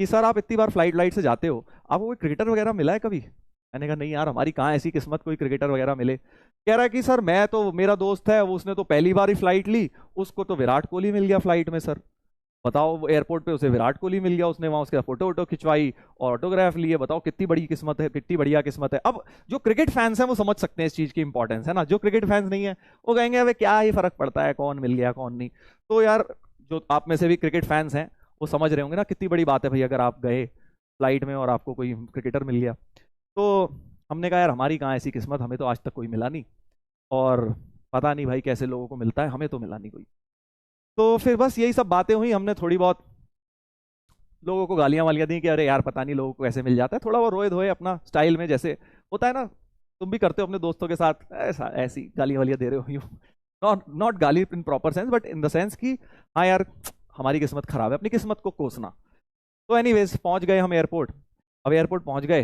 कि सर आप इतनी बार फ्लाइट से जाते हो, आपको कोई क्रिकेटर वगैरह मिला है कभी? मैंने कहा नहीं यार, हमारी कहाँ ऐसी किस्मत कोई क्रिकेटर वगैरह मिले। कह रहा है कि सर मैं तो, मेरा दोस्त है वो, उसने तो पहली बार ही फ्लाइट ली, उसको तो विराट कोहली मिल गया फ्लाइट में सर। बताओ, वो एयरपोर्ट पे उसे विराट कोहली मिल गया, उसने वहां उसके फोटो वोटो खिंचवाई और ऑटोग्राफ लिए। बताओ कितनी बड़ी किस्मत है, कितनी बढ़िया किस्मत है। अब जो क्रिकेट फैंस हैं वो समझ सकते हैं इस चीज की इंपॉर्टेंस, है ना। जो क्रिकेट फैंस नहीं है वो कहेंगे अबे क्या ही फर्क पड़ता है, कौन मिल गया कौन नहीं। तो यार जो आप में से भी क्रिकेट फैंस हैं वो समझ रहे होंगे ना कितनी बड़ी बात है भाई, अगर आप गए फ्लाइट में और आपको कोई क्रिकेटर मिल गया। तो हमने कहा यार हमारी कहाँ ऐसी किस्मत, हमें तो आज तक कोई मिला नहीं, और पता नहीं भाई कैसे लोगों को मिलता है, हमें तो मिला नहीं कोई। तो फिर बस यही सब बातें हुई, हमने थोड़ी बहुत लोगों को गालियां वालियां दी कि अरे यार पता नहीं लोगों को कैसे मिल जाता है, थोड़ा वो रोए धोए अपना स्टाइल में, जैसे होता है ना, तुम भी करते हो अपने दोस्तों के साथ ऐसा, ऐसी गालियां वालियां दे रहे हो यूं। नॉट नॉट गाली in proper sense, but in the sense कि हाँ यार हमारी किस्मत खराब है, अपनी किस्मत को कोसना। तो एनीवेज पहुंच गए हम एयरपोर्ट। अब एयरपोर्ट पहुंच गए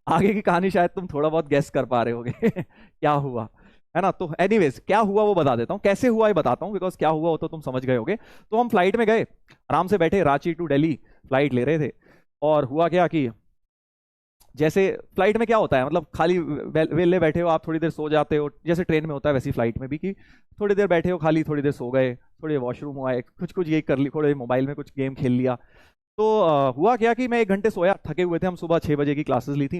आगे की कहानी शायद तुम थोड़ा बहुत गेस कर पा रहे होगे क्या हुआ, है ना। तो एनीवेज क्या हुआ वो बता देता हूँ, कैसे हुआ ये बताता हूँ, बिकॉज क्या हुआ वो तो तुम समझ गए होगे। तो हम फ्लाइट में गए, आराम से बैठे, रांची टू दिल्ली फ्लाइट ले रहे थे। और हुआ क्या कि जैसे फ्लाइट में क्या होता है, मतलब खाली वेले बैठे हो आप, थोड़ी देर सो जाते हो, जैसे ट्रेन में होता है वैसी फ्लाइट में भी, कि थोड़ी देर बैठे हो खाली, थोड़ी देर सो गए, थोड़ी देर वॉशरूम आए, कुछ कुछ ये कर ली, थोड़े मोबाइल में कुछ गेम खेल लिया। तो हुआ क्या कि मैं 1 घंटे सोया, थके हुए थे हम, सुबह 6 बजे की क्लासेस ली थी।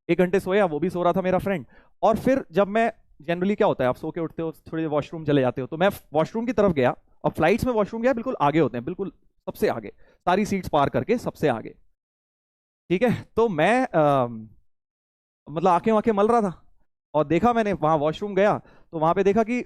1 घंटे सोया, वो भी सो रहा था मेरा फ्रेंड। और फिर जब मैं, जनरली क्या होता है आप सो के उठते हो, थोड़ी देर वॉशरूम चले जाते हो, तो मैं वॉशरूम की तरफ गया। और फ्लाइट्स में वॉशरूम गया बिल्कुल आगे होते हैं, बिल्कुल सबसे आगे, सारी सीट्स पार करके सबसे आगे। ठीक है, तो मैं मतलब आंखें वाखें मल रहा था, और देखा मैंने वहां वॉशरूम गया, तो वहां पे देखा कि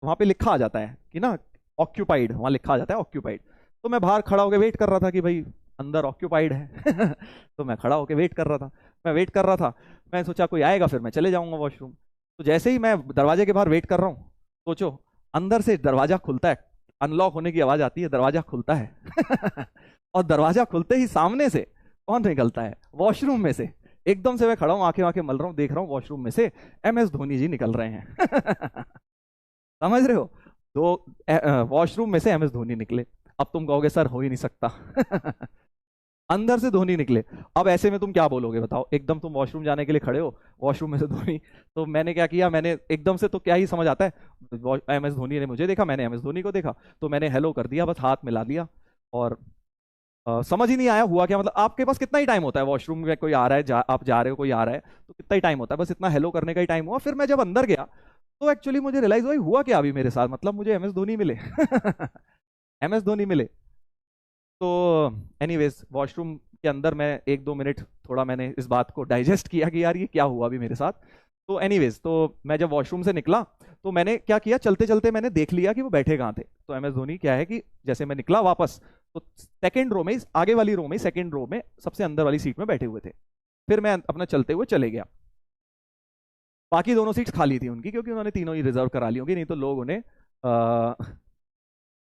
वहां पे लिखा आ जाता है कि ना ऑक्यूपाइड, वहां लिखा आ जाता है ऑक्यूपाइड। तो मैं बाहर खड़ा होकर वेट कर रहा था कि भाई अंदर ऑक्यूपाइड है तो मैं खड़ा होकर वेट कर रहा था, मैं वेट कर रहा था। मैं सोचा कोई आएगा फिर मैं चले जाऊंगा वॉशरूम। तो जैसे ही मैं दरवाजे के बाहर वेट कर रहा हूँ, सोचो अंदर से दरवाजा खुलता है, अनलॉक होने की आवाज आती है, दरवाजा खुलता है और दरवाजा खुलते ही सामने से कौन निकलता है, वॉशरूम में से। एकदम से मैं खड़ा हूँ, आंखें आंखें मल रहा हूँ, देख रहा हूँ वॉशरूम में से MS धोनी जी निकल रहे हैं समझ रहे हो, दो वॉशरूम में से MS धोनी निकले। अब तुम कहोगे सर हो ही नहीं सकता अंदर से धोनी निकले। अब ऐसे में तुम क्या बोलोगे बताओ, एकदम तुम वॉशरूम जाने के लिए खड़े हो, वॉशरूम में से धोनी। तो मैंने क्या किया, मैंने एकदम से तो क्या ही समझ आता है, MS धोनी ने मुझे देखा, मैंने MS धोनी को देखा, तो मैंने हेलो कर दिया, बस हाथ मिला दिया। और समझ ही नहीं आया हुआ क्या, मतलब आपके पास कितना ही टाइम होता है, वॉशरूम में कोई आ रहा है, आप जा रहे हो, कोई आ रहा है, तो कितना ही टाइम होता है, बस इतना हेलो करने का ही टाइम हुआ। फिर मैं जब अंदर गया तो एक्चुअली मुझे रियलाइज हुआ क्या अभी मेरे साथ, मतलब मुझे MS धोनी मिले MS धोनी मिले। तो एनीवेज वॉशरूम के अंदर मैं 1-2 मिनट थोड़ा मैंने इस बात को डाइजेस्ट किया कि यार ये क्या हुआ अभी मेरे साथ। तो एनीवेज तो मैं जब वॉशरूम से निकला तो मैंने क्या किया, चलते चलते मैंने देख लिया कि वो बैठे कहाँ थे। तो MS धोनी क्या है कि जैसे मैं निकला वापस, तो सेकंड रो में, आगे वाली रो में, सेकंड रो में सबसे अंदर वाली सीट में बैठे हुए थे। फिर मैं अपना चलते हुए चले गया, बाकी दोनों सीट्स खाली थी उनकी, क्योंकि उन्होंने तीनों ही रिजर्व करा ली होंगी, नहीं तो लोग उन्हें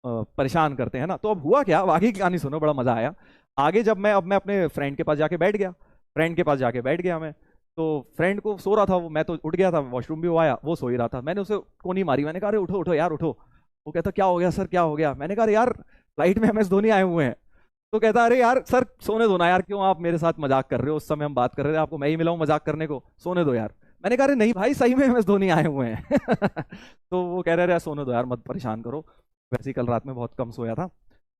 परेशान करते हैं ना। तो अब हुआ क्या, अब आगे की कहानी सुनो, बड़ा मजा आया। आगे जब मैं, अब मैं अपने फ्रेंड के पास जाके बैठ गया, फ्रेंड के पास जाके बैठ गया मैं। तो फ्रेंड को सो रहा था वो, मैं तो उठ गया था, वॉशरूम भी वो आया, वो सो ही रहा था। मैंने उसे कोनी मारी, मैंने कहा अरे उठो उठो यार उठो। वो कहता क्या हो गया सर, क्या हो गया? मैंने कहा अरे यार फ्लाइट में MS धोनी आए हुए हैं। तो कहता अरे यार सर सोने दो ना यार, क्यों आप मेरे साथ मजाक कर रहे हो, उस समय हम बात कर रहे थे, आपको मैं ही मिला हूँ मजाक करने को, सोने दो यार। मैंने कहा अरे नहीं भाई सही में MS धोनी आए हुए हैं तो वो कह रहे यार सोने दो यार, मत परेशान करो, वैसे ही कल रात में बहुत कम सोया था।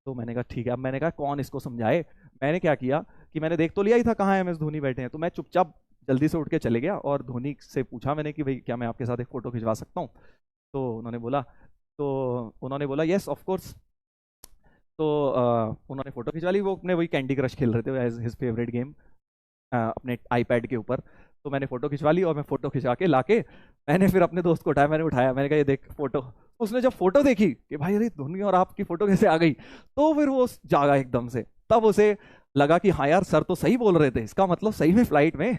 तो मैंने कहा ठीक है। अब मैंने कहा कौन इसको समझाए। मैंने क्या किया कि मैंने देख तो लिया ही था कहाँ MS धोनी बैठे हैं, तो मैं चुपचाप जल्दी से उठ के चले गया और धोनी से पूछा मैंने कि भाई क्या मैं आपके साथ एक फ़ोटो खिंचवा सकता हूँ। तो उन्होंने बोला यस ऑफ कोर्स। तो उन्होंने फ़ोटो खिंचवा ली, वो अपने वही कैंडी क्रश खेल रहे थे एज हिज फेवरेट गेम अपने आईपैड के ऊपर। तो मैंने फ़ोटो खिंचवा ली और मैं फ़ोटो खिंचा के लाके मैंने फिर अपने दोस्त को उठाया, मैंने उठाया, मैंने कहा ये देख फ़ोटो। उसने जब फोटो देखी कि भाई अरे धोनी और आपकी फोटो कैसे आ गई, तो फिर वो जागा एकदम से। तब उसे लगा कि हाँ यार सर तो सही बोल रहे थे, इसका मतलब सही में फ्लाइट में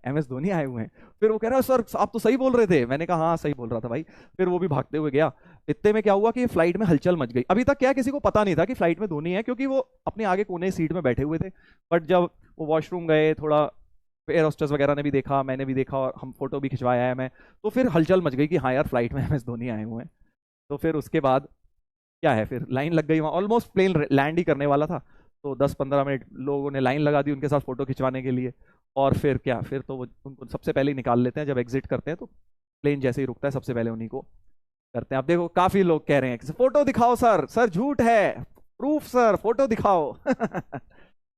MS धोनी आए हुए हैं। फिर वो कह रहा है सर आप तो सही बोल रहे थे। मैंने कहा हाँ सही बोल रहा था भाई। फिर वो भी भागते हुए गया। इतने में क्या हुआ कि फ्लाइट में हलचल मच गई। अभी तक क्या किसी को पता नहीं था कि फ्लाइट में धोनी है, क्योंकि वो अपने आगे कोने सीट में बैठे हुए थे। बट जब वो वॉशरूम गए, थोड़ा एयर होस्टेस वगैरह ने भी देखा, मैंने भी देखा, और हम फोटो भी खिंचवाया है मैं, तो फिर हलचल मच गई कि हाँ यार फ्लाइट में MS धोनी आए हुए हैं। तो फिर उसके बाद क्या है, फिर लाइन लग गई वहाँ, ऑलमोस्ट प्लेन लैंड ही करने वाला था। तो 10-15 मिनट लोगों ने लाइन लगा दी उनके साथ फोटो खिंचवाने के लिए। और फिर क्या, फिर तो वो उनको सबसे पहले ही निकाल लेते हैं जब एग्जिट करते हैं, तो प्लेन जैसे ही रुकता है सबसे पहले उन्हीं को करते हैं। अब देखो काफी लोग कह रहे हैं कि फोटो दिखाओ सर, सर झूठ है, प्रूफ सर, फोटो दिखाओ।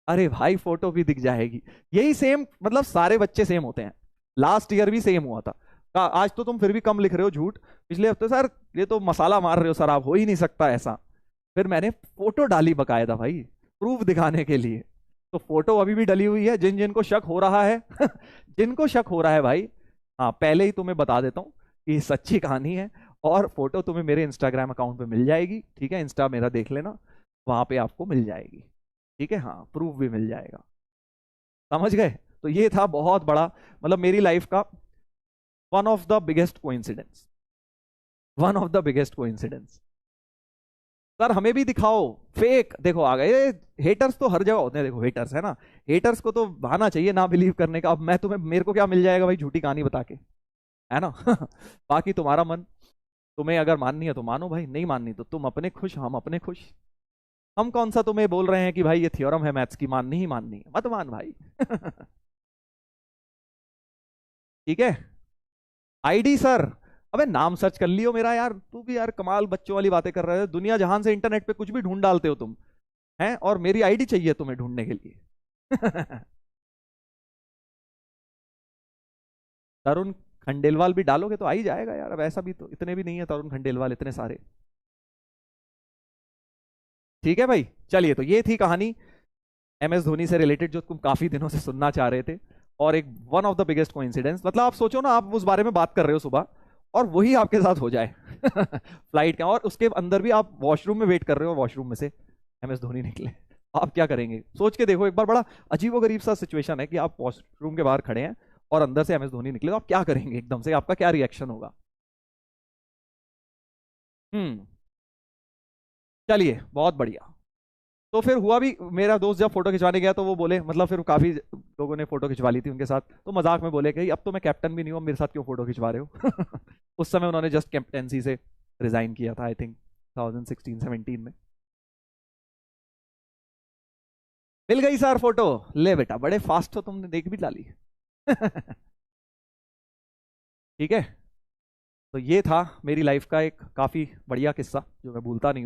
अरे भाई फोटो भी दिख जाएगी। यही सेम, मतलब सारे बच्चे सेम होते हैं। लास्ट ईयर भी सेम हुआ था। आज तो तुम फिर भी कम लिख रहे हो झूठ, पिछले हफ्ते सर ये तो मसाला मार रहे हो सर आप, हो ही नहीं सकता ऐसा। फिर मैंने फोटो डाली बकायदा भाई, प्रूफ दिखाने के लिए। तो फोटो अभी भी डली हुई है, जिन जिनको शक हो रहा है जिनको शक हो रहा है भाई, हाँ पहले ही तुम्हें बता देता हूँ कि सच्ची कहानी है। और फोटो तुम्हें मेरे इंस्टाग्राम अकाउंट पे मिल जाएगी, ठीक है, इंस्टा मेरा देख लेना, वहां पे आपको मिल जाएगी, ठीक है, हाँ प्रूफ भी मिल जाएगा। समझ गए? तो ये था बहुत बड़ा, मतलब मेरी लाइफ का one of the biggest coincidence, one of the biggest coincidence. Sir हमें भी दिखाओ फेक, देखो आ गए हेटर्स, तो हर जगह होते हैं, देखो हेटर्स है ना, हेटर्स को तो बहाना चाहिए ना बिलीव करने का। अब मैं तुम्हें, मेरे को क्या मिल जाएगा भाई झूठी कहानी बता के, है ना। बाकी तुम्हारा मन, तुम्हें अगर माननी है तो मानो भाई, नहीं माननी तो तुम अपने खुश, हम अपने खुश। हम कौन सा तुम्हें बोल रहे हैं कि भाई ये थ्योरम है मैथ्स की, माननी ही माननी है, मत मान भाई। ठीक है। आईडी सर, अबे नाम सर्च कर लियो मेरा यार, तू भी यार कमाल बच्चों वाली बातें कर रहे हो, दुनिया जहान से इंटरनेट पे कुछ भी ढूंढ डालते हो तुम, हैं, और मेरी आईडी चाहिए तुम्हें ढूंढने के लिए। तरुण खंडेलवाल भी डालोगे तो आ ही जाएगा यार, अब ऐसा भी तो इतने भी नहीं है तरुण खंडेलवाल इतने सारे। ठीक है भाई, चलिए तो ये थी कहानी MS धोनी से रिलेटेड जो तुम काफी दिनों से सुनना चाह रहे थे। और एक one of the biggest coincidence, मतलब आप सोचो ना, आप उस बारे में बात कर रहे हो सुबह और वही आपके साथ हो जाए। फ्लाइट का, और उसके अंदर भी आप वॉशरूम में वेट कर रहे हो, वॉशरूम में से MS धोनी निकले, आप क्या करेंगे? सोच के देखो एक बार, बड़ा अजीबोगरीब सा सिचुएशन है कि आप वॉशरूम के बाहर खड़े हैं और अंदर से MS धोनी निकले, तो आप क्या करेंगे? एकदम से आपका क्या रिएक्शन होगा? हम्म। चलिए बहुत बढ़िया। तो फिर हुआ भी, मेरा दोस्त जब फोटो खिंचवाने गया तो वो बोले, मतलब फिर काफी लोगों ने फोटो खिंचवा ली थी उनके साथ, तो मजाक में बोले कि अब तो मैं कैप्टन भी नहीं हूँ, अब मेरे साथ क्यों फोटो खिंचवा रहे हो। उस समय उन्होंने जस्ट कैप्टेंसी से रिजाइन किया था, आई थिंक 2016-17 में। मिल गई सर फोटो, ले बेटा बड़े फास्ट हो, तुमने देख भी डाली। ठीक है। तो ये था मेरी लाइफ का एक काफी बढ़िया किस्सा जो मैं भूलता नहीं हूं।